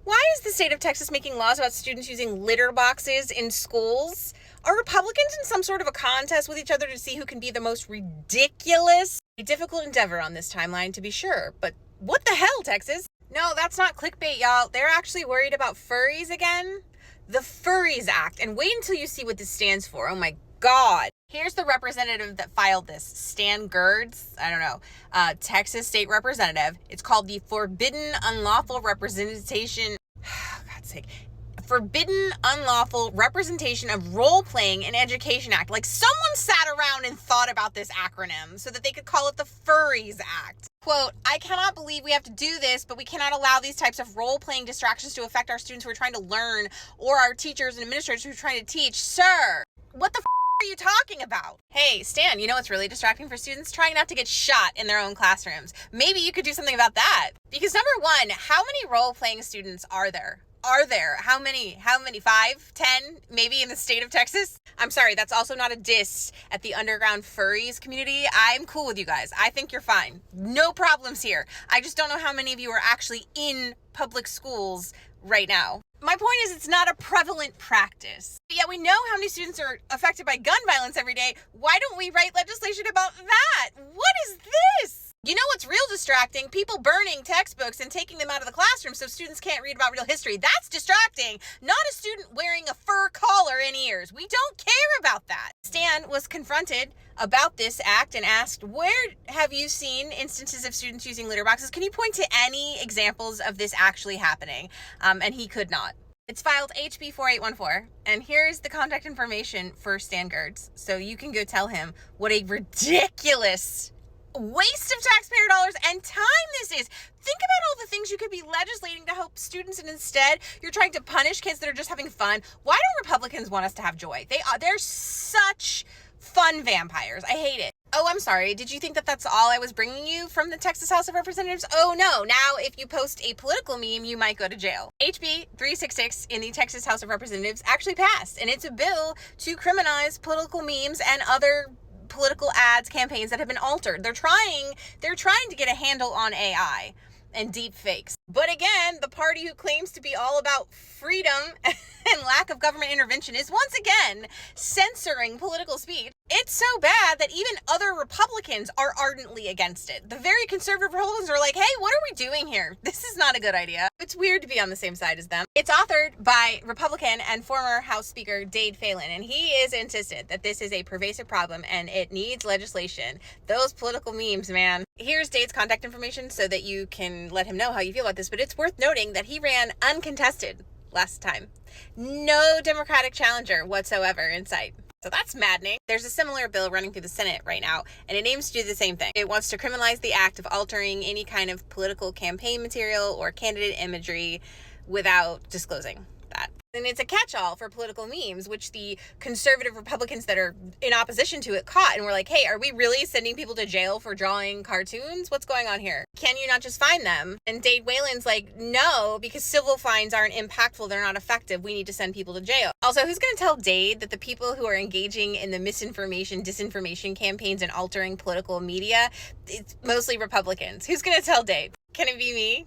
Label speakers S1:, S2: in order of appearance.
S1: Why is the state of Texas making laws about students using litter boxes in schools? Are Republicans in some sort of a contest with each other to see who can be the most ridiculous? A difficult endeavor on this timeline, to be sure, but what the hell, Texas? No, that's not clickbait, y'all. They're actually worried about furries again. The Furries Act, and wait until you see what this stands for. Oh my God. Here's the representative that filed this, Stan Gerds, I don't know, Texas state representative. It's called the Forbidden Unlawful Representation, God's sake, Forbidden Unlawful Representation of Role-Playing in Education Act. Like someone sat around and thought about this acronym so that they could call it the Furries Act. Quote, I cannot believe we have to do this, but we cannot allow these types of role-playing distractions to affect our students who are trying to learn or our teachers and administrators who are trying to teach. Sir, what the are you talking about? Hey, Stan, you know what's really distracting for students? Trying not to get shot in their own classrooms. Maybe you could do something about that. Because number one, how many role-playing students are there? How many? 5? 10? Maybe in the state of Texas? I'm sorry, that's also not a diss at the underground furries community. I'm cool with you guys. I think you're fine. No problems here. I just don't know how many of you are actually in public schools right now. My point is it's not a prevalent practice. But yet we know how many students are affected by gun violence every day. Why don't we write legislation about that? What is this? You know what's real distracting? People burning textbooks and taking them out of the classroom so students can't read about real history. That's distracting. Not a student wearing a fur collar and ears. We don't care about that. Stan was confronted about this act and asked, where have you seen instances of students using litter boxes? Can you point to any examples of this actually happening? And he could not. It's filed HB 4814, and here's the contact information for Stan Gerds, so you can go tell him what a ridiculous waste of taxpayer dollars and time this is. Think about all the things you could be legislating to help students, and instead you're trying to punish kids that are just having fun. Why don't Republicans want us to have joy? They're such fun vampires. I hate it. Oh, I'm sorry. Did you think that that's all I was bringing you from the Texas House of Representatives? Oh no. Now, if you post a political meme, you might go to jail. HB 366 in the Texas House of Representatives actually passed, and it's a bill to criminalize political memes and other political ads, campaigns that have been altered. They're trying to get a handle on AI and deep fakes. But again, the party who claims to be all about freedom and lack of government intervention is once again censoring political speech. It's so bad that even other Republicans are ardently against it. The very conservative Republicans are like, hey, what are we doing here? This is not a good idea. It's weird to be on the same side as them. It's authored by Republican and former House Speaker Dade Phelan, and he is insistent that this is a pervasive problem and it needs legislation. Those political memes, man. Here's Dade's contact information so that you can let him know how you feel about this, but it's worth noting that he ran uncontested last time. No Democratic challenger whatsoever in sight. So that's maddening. There's a similar bill running through the Senate right now, and it aims to do the same thing. It wants to criminalize the act of altering any kind of political campaign material or candidate imagery without disclosing that. And it's a catch-all for political memes, which the conservative Republicans that are in opposition to it caught and were like, hey, are we really sending people to jail for drawing cartoons? What's going on here? Can you not just fine them? And Dade Whalen's like, no, because civil fines aren't impactful. They're not effective. We need to send people to jail. Also, who's going to tell Dade that the people who are engaging in the misinformation, disinformation campaigns and altering political media, it's mostly Republicans? Who's going to tell Dade? Can it be me?